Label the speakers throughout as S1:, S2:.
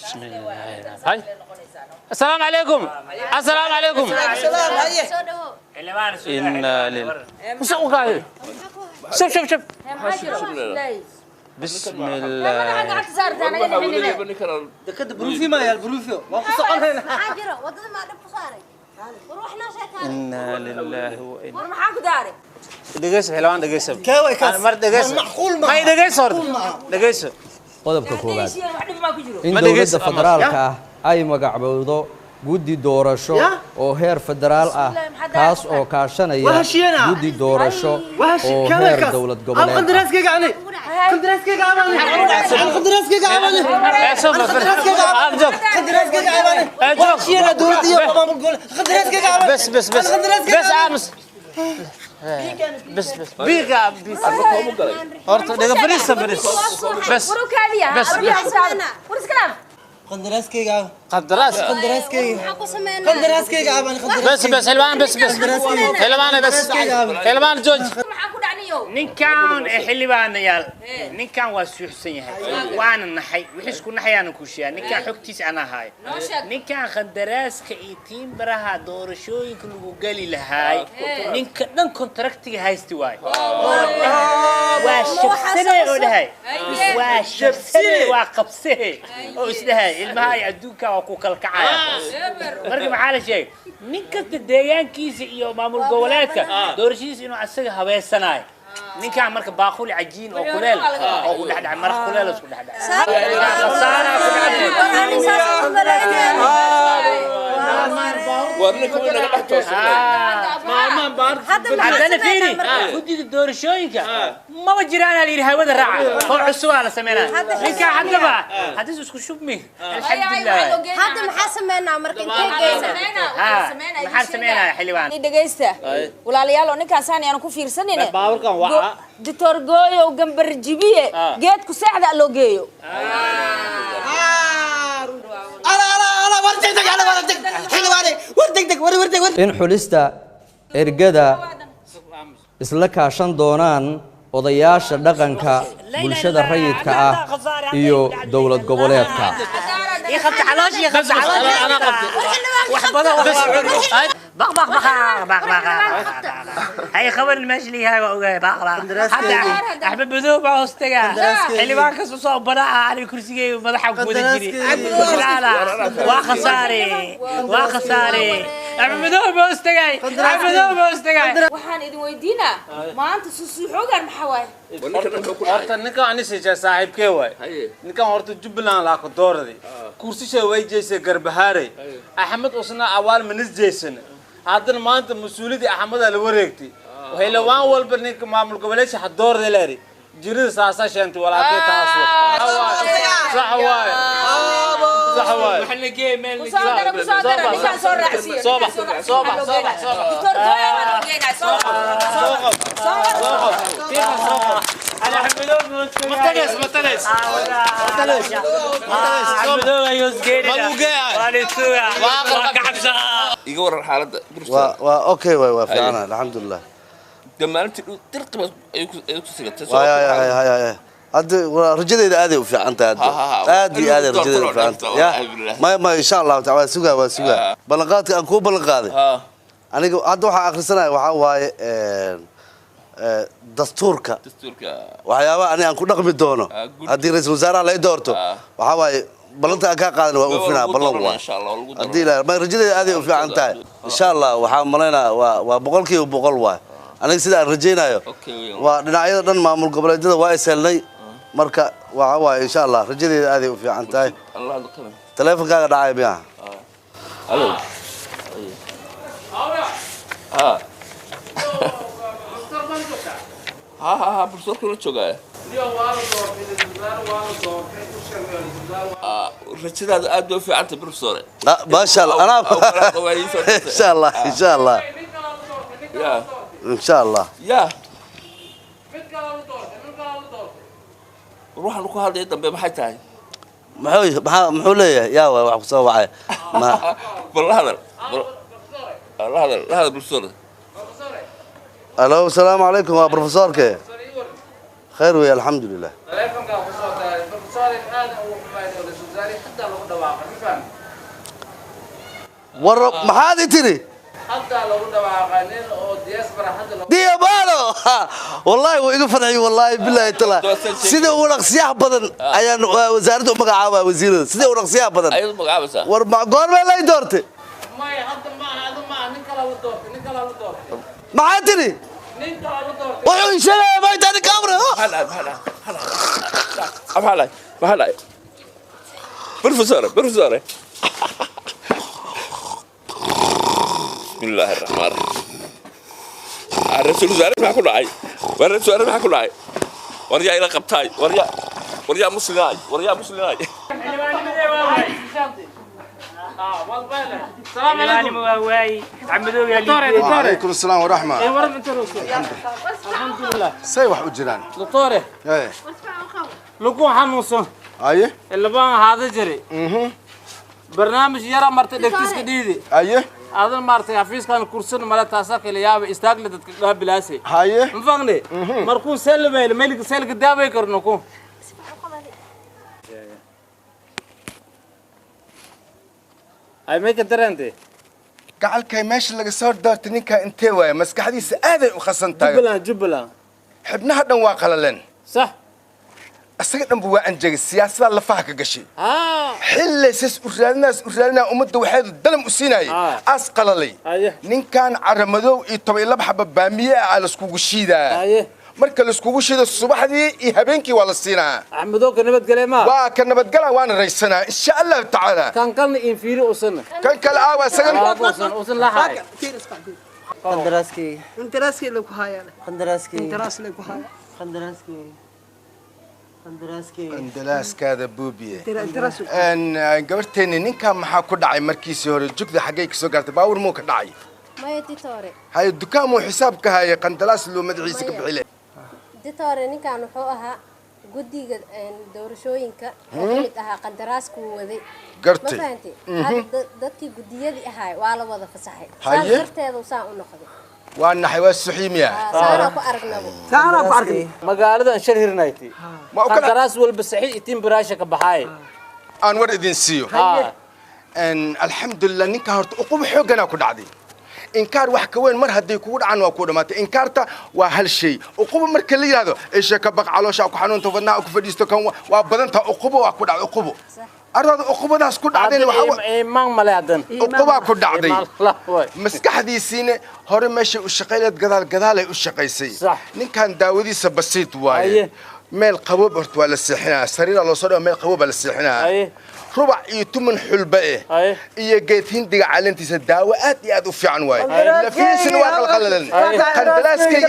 S1: بسم الله. هاي السلام عليكم. السلام عليكم. إن لله. وسوق هاي. شوف. بسم الله.
S2: دكتور بروفي ما يا البروفي وقصة هنا
S3: حاجرة وضد ما دب صاري وروحنا شكل
S1: إنا لله وإنا
S3: ورم حاجو داري
S1: دقيس حلوان دقيس
S2: كاوي كاس
S1: مر دقيس
S2: معقول ما
S1: هاي دقيس صار دقيس
S4: qodobka koowaad
S3: ما كجرو
S4: in dowladda federaalka ah ay magacowdo guddi doorasho oo heer federaal ah kaas oo kaashanaya guddi doorasho oo heer dowlad goboleed
S2: قدراسكيga ani قدراسكيga abani قدراسكيga abani قدراسكيga abani وحشينا دولتي يا maamul gol قدراسكيga abani
S1: بس عامس بس بيقع horta dhaga fariista bas
S3: وروكاديا أبيها سانا ورس كلام
S2: قدراسكيga
S1: qadaraas
S3: حقو سمينا
S2: قدراسكيga abani
S1: بس حلوان بس حلوان بس حلوان جوج
S3: حقو دعنيو
S5: ninkan xildhibaanayaal ninkan waa suuxsan yahay waana naxay wixii isku naxayaan ku sheeyaa ninkan xogtiis ana haay ninkan qandaraaska iyo tiimbaraha doorashooyinka lagu gali lahaay ninka dhan kontraktiga haysti waay waa shaqsanay oo dhahay waa shaqsanay waa qabsay oo isdahay ilmaha ay adduunka waa ku kalkacaya markii maxaa la sheegay ninka deegaankiisa iyo maamul goboleedka doorashadiisa inuu asaga habeysanaay ninkan marka baaquli cajiin oo kuleel oo ku dhaxdhac maraq kuleel isku dhaxdhac khasaara ku haddana fiiri guddiga doorashooyinka maba jiraan la yidhi hawada raaca oo cusub la sameynaa ninka haddaba haddii isku shubmi alxamdulilah
S3: هذا محاسمنا مركن كيجينا
S5: محاسمنا حلوان
S3: dhageysta walaalayaal oo ninkaasaan aan ku fiirsanayna
S1: baaburkan waxa
S3: dictor gooyo gambar jibiye geed ku saacda loo geeyo
S2: ala wartagtag ala wartag xilwaani wartag
S4: in xulista ergada isla kaashan doonaan odayaasha dhaqanka bulshada rayidka ah iyo dowlad goboleedka
S5: يخبط علاشي يخبط علاشي أنا قبض وحبضه بق هاي خبر المجلي هاي وقاي بق حتى أحمد بدو بعوستجا اللي ما كسر صوب براءة على الكرسي ومضحك بودجري لا وخساري أحمد بدو بعوستجا
S3: waxaan idin weydiina maanta suuxogan maxaa
S1: horta ninkan anisi saaxiibkee waay ninkan horta Jubbaland la ka dooraday kursisha way jeesay Garbahaare Axmed usna awaal manis jeesan haddana maanta mas'uuliyadii Axmed la wareegtay waxay la waan walba ninka maamul goboleedka ha dooraday leeri jirida saasa sheentay walaakay taas صح واي وحنا جاي مال صباح انا حمدوه متنس حمدوه يوزجيني
S6: iga waran xaaladda
S7: waa okay waa fiicana alxamdulillah
S6: gamaalintii dirqaba ay ku sigatay
S7: hadda rajadeyda aad ay u fiican tahay aad iyo aad rajadeyda u fiican tahay ma insha Allah taala waa sugaa ballanqaadka aan ku ballanqaaday aniga hadda waxa akhrisanay waxa waaye dastuurka waxyaabaha aan ku dhaqmi doono haddii ra'iisul wasaaraha la doorto waxa waaye balanta ka qaadan waa u fiinaa ballan waa hadii la ma rajadeyda aad ay u fiican tahay insha Allah waxa maleynaa waa boqolkiiba boqol waa aniga sida aan rajaynayo waa dhinacyada dhan maamul goboleedyada waa iselnay marka waxa waaye insha Allah rajadeyda aad ay u fiican tahay teleefankaaga dhacay miyaa
S6: halo professor kula joogaa rajadaada aad u fiican tahay professor
S7: ma sha Allah ana insha Allah إن شاء الله.
S6: يا. روح نقول هذا يدم بمحيطه.
S7: محولية يا وحصة وعي. ما.
S6: والله هذا بروفيسور.
S7: ألو السلام عليكم يا بروفيسور كيف؟ خير ويا الحمد لله. war maxaad tiri ديابالو والله ويقف فرحي والله بالله تعالى سيده ورقصيح بدن ayaan wasaaradda u magacaabaa wasiirada sida ورقصيح بدن
S6: ay magacaabaysa
S7: war ma goorma la doortay
S1: ما hadda ma hada ma ninka la doortay
S7: maxaa tiri
S1: ninka la doortay
S7: wuxuu sheegay ma inta kamera
S6: بحال بروفيسور بسم الله الرحمن الرحيم الرسول زاري ما كل عاي والرسول ما كل عاي وريا إلى قبتاي وريا مسلماي
S5: السلام عليكم واي عمدو يا
S8: وعليكم السلام ورحمة
S1: الحمد لله
S8: سي wax u jiraan
S1: دكتوره
S8: ايه
S1: لقوا حنوسن
S8: ايه
S1: اللي بان هذا جري برنامج يرى مرت دكتس جديد
S8: ايه
S1: هذا مرت حفيز كان كورسن مال تاسك اللي ياب استاغل دد بلاسي
S8: هايه
S1: مفهمني مركون سيل ميل سيل قدامي كرنكو ay ma ka darante
S8: gacalkay meesha laga soo doortay ninka intee waay maskaxdiisa aad ay u khasan tahay
S1: jubbaland
S8: xibnaha dhan waa qalaleen
S1: صح
S8: asaga dhan waa anjagay siyaasadda la faha ka gashay xillisaas u raadinaa ummadda waxay dalam u siinayay as qalalay ninkan caramadow iyo 12 xabba baamiye ah la iskugu shiidaa marka la iskugu shiido subaxdii iyo habeenkii waa la siinaa
S1: axmedow ka nabadgalay ma
S8: waa ka nabadgalay waana raysanaa insha Allah taala
S1: kan kalna in fiiri usan
S8: kan kale aawa sagan
S1: usan la hay
S2: qandaraaskii lagu hayaa
S8: qandaraaskaada buubiye gabarteeni ninka maxaa ku dhacay markiisii hore jugda xaggay ka soo gaartay baawur muu ka dhacay
S9: maya ditore
S8: hay dukaan muu xisaab ka hayay qandaraas loo madaxiisa ka bixile
S9: ditore ninkan wuxuu ahaa guddiga doorashooyinka oo mid ahaa qandaraaska uu waday
S8: gartay
S9: ma fahantay dadkii guddiyadii ahaa waa la wada fasaxay saas darteedu saa u noqday
S8: وانا حيواس سحيميا
S2: سانا بارك
S1: magaalada shir hirnayti qandaraas walba saxiix itin baraasha ka baxay
S8: aan war idin siiyo ان الحمد لله ninka horta uqub xoogana ku dhacday inkaar wax ka weyn mar haday kugu dhacan waa ku dhamaatay inkaarta waa hal shay uqub marka la yiraahdo eesha ka baq caloosha ku xanuunta wadnaa ku fadhiisto kan waa badanta uqub waa ku dhacday uqub arada uqubadaas ku dhacday
S1: waxa iimaan malaadan
S8: uquba ku dhacday maskaxdiisina hore meesha u shaqeeyad gadaal ay u shaqeysay ninkan daawadiisa basiit waaye meel qaboob horta waa la seexinaa sariir loo soo dhaw meel qaboob la seexinaa ربع يتمن حلبة إيه جيت هندي علنتي دعوة أد وفي عنواي لا في سنوات القلل قندلاس كي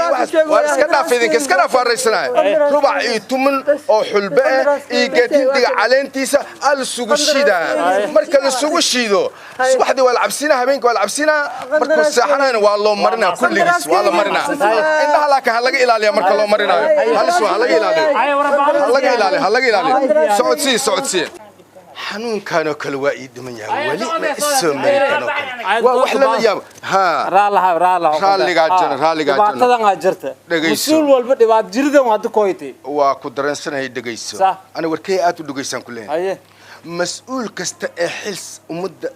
S8: واسكنا في ذيك اسكنا في الرئيسنا ربع يتمن أو حلبة إيه جيت هندي علنتي السوق الشيدا مركز السوق الشيدو واحد والعبسينا هبينك والعبسينا مركز ساحنا والله مرنا كل جس والله مرنا إن هلاك هلاك إلى مركز الله مرنا هلسوا هلاك إلى سعود سي حنون كانوا كالوائد من يا ولي السمر كانوا وحلا يا ها رالي قاعد
S1: baatadan ajirta masuul walba dhibaat jiridan wada kooytay
S8: waa ku dareensanay dhageyso ana warkay aad u dhageysan kuleen مسؤول كست أحل أمد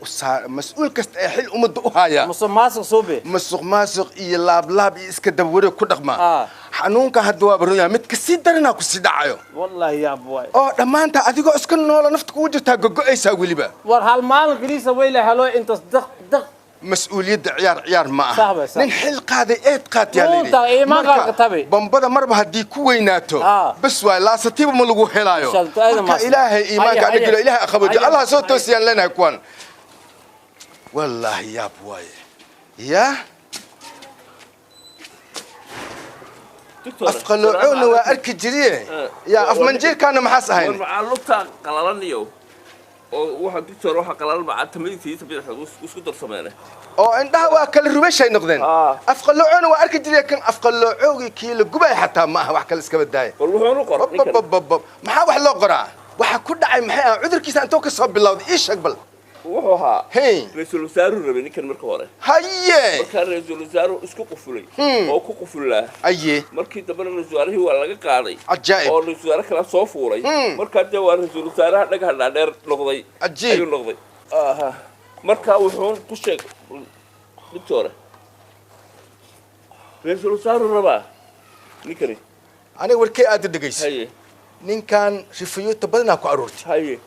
S8: مسؤول كست أحل أمد أهايا
S1: مسق صوبي
S8: مسق يلاب إسكدبوري كل ما حنون كهدوا برونيا متكسيد درنا كسيد عيو
S1: والله يا أبوي
S8: لما أنت أديكو أسكن ولا نفتك وجهتها جو إيش أقولي بقى
S1: وهالمال كريسة ويله هلو أنت دق
S8: مسؤولية عيار معه نحل قاعدة إيه قات يا ليلي
S1: ما قال كتبي
S8: بمبدا مربى هديكو ويناتو بس واي لا ستيب ملقو هلايو إلهي إيمان قاعد يقول إلهي أخبرك الله صوت توسيان لنا يكون والله يا بواي يا أفقلعون وأرك جريه يا أفمنجير كانوا محاسهين
S6: معلومة قلالنيو waxaa dictor waxa qalal ma tamadiisa bidix isku darsameeyay
S8: indhaha waa kala rubashay noqdeen afqalloocona waa arki jiray kan afqalloocogi kii la gubay xataa ma aha wax kale iska badaaye
S6: wal wuxuu qoray
S8: maxaa wax loo qoraa waxa ku dhacay maxay cudurkiisa intuu ka soo bilowday ii sheeg bal
S6: وحوها
S8: هي
S6: رئيس الوزراء ربي كان مركو هره
S8: هاي
S6: كان رئيس الوزراء اسكو قفلي او ku qufulaa
S8: aye
S6: markii dabana rئيس الوزراء waa laga qaaday
S8: ajaib
S6: oo rئيس الوزراء kala soo fuulay marka de waa rئيس الوزراء dhagaha dhaadheer noqday
S8: ajaib
S6: noqday aha marka wuxuu ku sheeg doctor rئيس الوزراء raba ninkani
S8: aniga warkay aad dhageysay
S6: haye
S8: ninkan rifiyuuta badana ku aroortay
S6: haye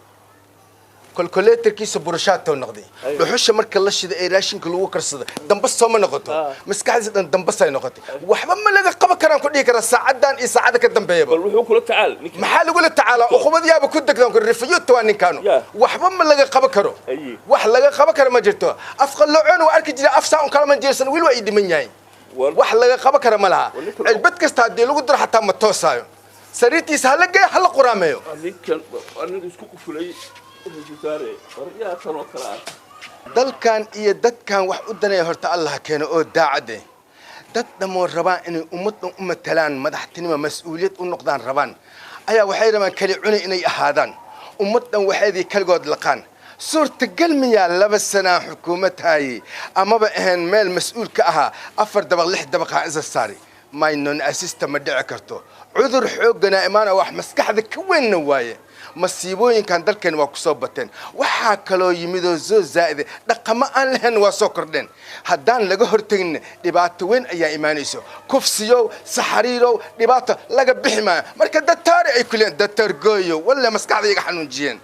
S8: كالكوليتركيس برشات ونقدي لحوش مركز الله شيء إيراشين كلوا كرسده دمبس سوما نقطه مسكحز دمبس هاي نقطي وحبا ما لقى قبل كلام كل يكره ساعدان يساعدك الدمبية
S6: والروح كله تعال
S8: محل يقول تعالى أخو بدي أبى كنت كذا الرفيوت تواني كانوا وحبا ما لقى قبل كرو وح لقى قبل كرو ما جرتوا أفقل لعون وأركج أفسع كلام جيرسن ويلو أيدي من جاي وح لقى قبل كرو ملها البت كستادي لو قدر حتى ما توصايو سريتي سهل جاي حل قراميو
S6: هذيك أنا ديسكو كفلي
S8: dalkan iyo dadkan wax u danaya horta Allah keeno oo daacade dad dhammo rabaan inay ummadan u matalaan madaxtinimo mas'uuliyad u noqdaan rabaan ayaa waxay rabaan kali cunay inay ahaadaan ummadan waxay kaligood laqaan suurtagal miyaa laba sana xukuumad hay amaba ahaan meel mas'uul ka aha 4 dabaq 6 dabaq isa saari maynon assistant ma dhici karto cudur xoogana imaana wax maskaxda ka weyn waaye masiibooyinkan dalkeen waa ku soo bateen waxa kale oo yimid oo soo zaade dhaqamo aan lahayn waa soo kordheen haddaan laga hortagin dhibaato weyn ayaa imaanayso kufsiyo saxariiro dhibaato laga bixi maayo marka dad taari ay kuleen dad targooyo walla maskaxda iga xanuunjiyeen